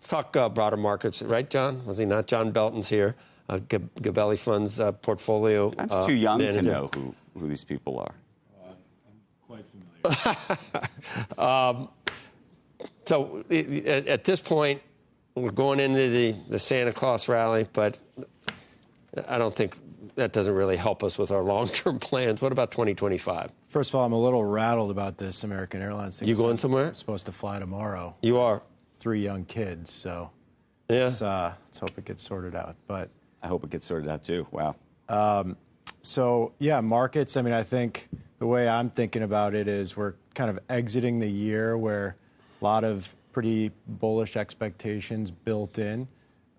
talk broader markets, right, John? Was he not? John Belton's here, Gabelli Funds portfolio I'm too young manager. to know who these people are. I'm quite familiar. So at this point, we're going into the Santa Claus rally, but I don't think that doesn't really help us with our long-term plans. What about 2025? First of all, I'm a little rattled about this American Airlines thing. You going somewhere? I'm supposed to fly tomorrow. You are. 3 young kids, so Yeah. let's hope it gets sorted out. But I hope it gets sorted out too. Wow. so yeah, markets. I mean, I think the way I'm thinking about it is we're kind of exiting the year where a lot of pretty bullish expectations built in.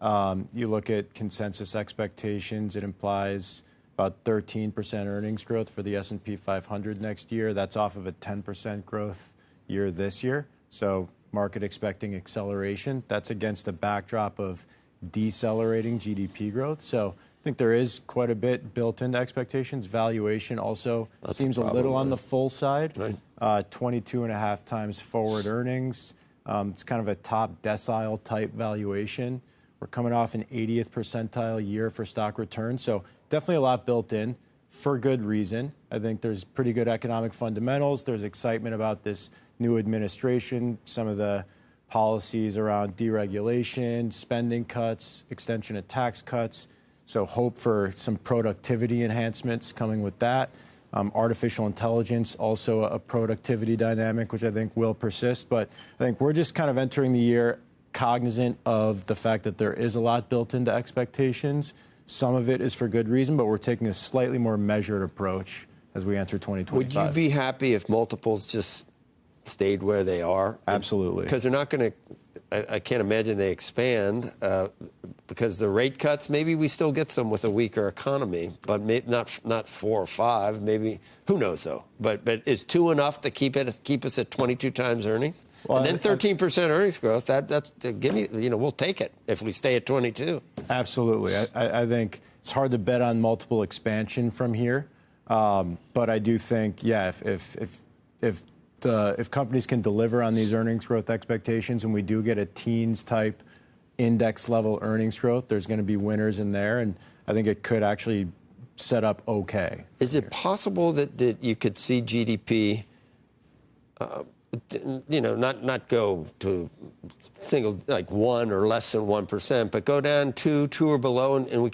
You look at consensus expectations, it implies about 13% earnings growth for the S&P 500 next year. That's off of a 10% growth year this year. So market expecting acceleration. That's against a backdrop of decelerating GDP growth. So I think there is quite a bit built into expectations. Valuation also seems a little on the full side. Right. 22 and a half times forward earnings. It's kind of a top decile type valuation. We're coming off an 80th percentile year for stock returns. So definitely a lot built in for good reason. I think there's pretty good economic fundamentals. There's excitement about this new administration, some of the policies around deregulation, spending cuts, extension of tax cuts. So hope for some productivity enhancements coming with that. Artificial intelligence, also a productivity dynamic, which I think will persist. But I think we're just kind of entering the year cognizant of the fact that there is a lot built into expectations. Some of it is for good reason, but we're taking a slightly more measured approach as we enter 2025. Would you be happy if multiples just stayed where they are? Absolutely. Because they're not going to, I can't imagine they expand because the rate cuts, maybe we still get some with a weaker economy, but not 4 or 5, maybe, who knows though. But is 2 enough to keep us at 22 times earnings? Well, and then 13% earnings growth, that's give me, we'll take it if we stay at 22. Absolutely. I think it's hard to bet on multiple expansion from here. But I do think, yeah, if companies can deliver on these earnings growth expectations and we do get a teens type index level earnings growth, there's going to be winners in there. And I think it could actually set up okay. Is it possible that you could see GDP, not go to single, like 1 or less than 1%, but go down 2 or below, and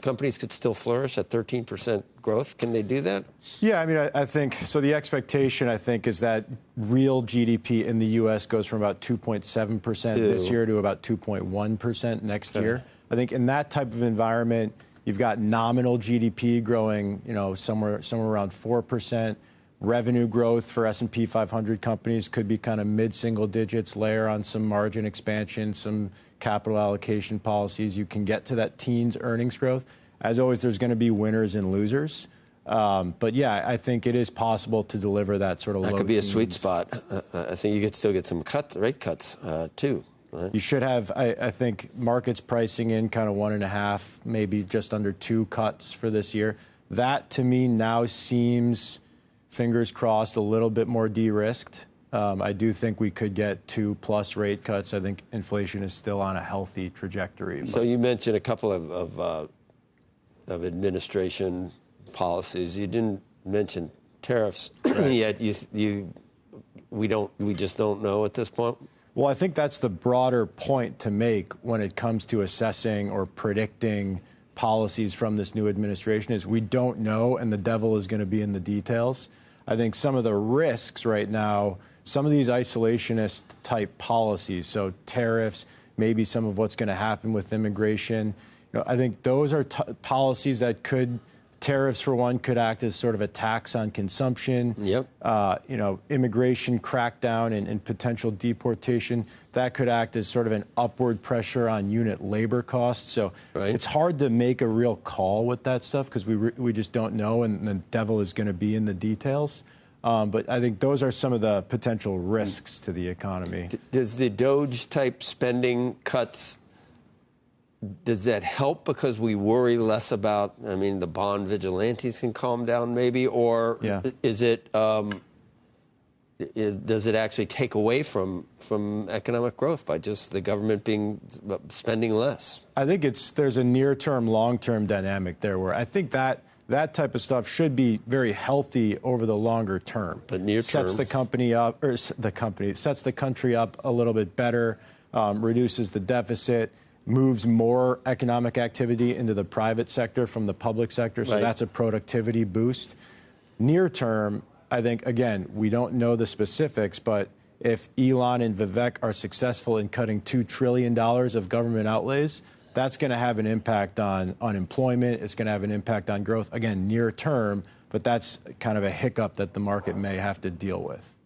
companies could still flourish at 13% growth? Can they do that? Yeah, I mean, I think so. The expectation, I think, is that real GDP in the U.S. goes from about 2.7% this year to about 2.1% next year. I think in that type of environment, you've got nominal GDP growing, somewhere around 4%. Revenue growth for S&P 500 companies could be kind of mid-single digits, layer on some margin expansion, some capital allocation policies. You can get to that teens earnings growth. As always, there's going to be winners and losers. But yeah, I think it is possible to deliver that sort of low teens. That could be a sweet spot. I think you could still get some rate cuts, too. Right? You should have, I think, markets pricing in kind of 1.5, maybe just under 2 cuts for this year. That, to me, now seems, fingers crossed, a little bit more de-risked. I do think we could get 2+ rate cuts. I think inflation is still on a healthy trajectory. So you mentioned a couple of administration policies. You didn't mention tariffs yet. We just don't know at this point. Well, I think that's the broader point to make when it comes to assessing or predicting policies from this new administration is we don't know, and the devil is going to be in the details. I think some of the risks right now, some of these isolationist type policies, so tariffs, maybe some of what's going to happen with immigration, I think those are policies that tariffs for one could act as sort of a tax on consumption. Yep. Immigration crackdown and potential deportation, that could act as sort of an upward pressure on unit labor costs. So It's hard to make a real call with that stuff because we just don't know, and the devil is going to be in the details. But I think those are some of the potential risks to the economy. Does the DOGE type spending cuts, does that help because we worry less about, the bond vigilantes can calm down maybe, or is it does it actually take away from economic growth by just the government spending less? I think there's a near-term, long-term dynamic there where I think that type of stuff should be very healthy over the longer term. But near term sets the country up a little bit better, reduces the deficit, moves more economic activity into the private sector from the public sector. So that's a productivity boost. Near term, I think, again, we don't know the specifics, but if Elon and Vivek are successful in cutting $2 trillion of government outlays, that's going to have an impact on unemployment. It's going to have an impact on growth, again, near term, but that's kind of a hiccup that the market may have to deal with.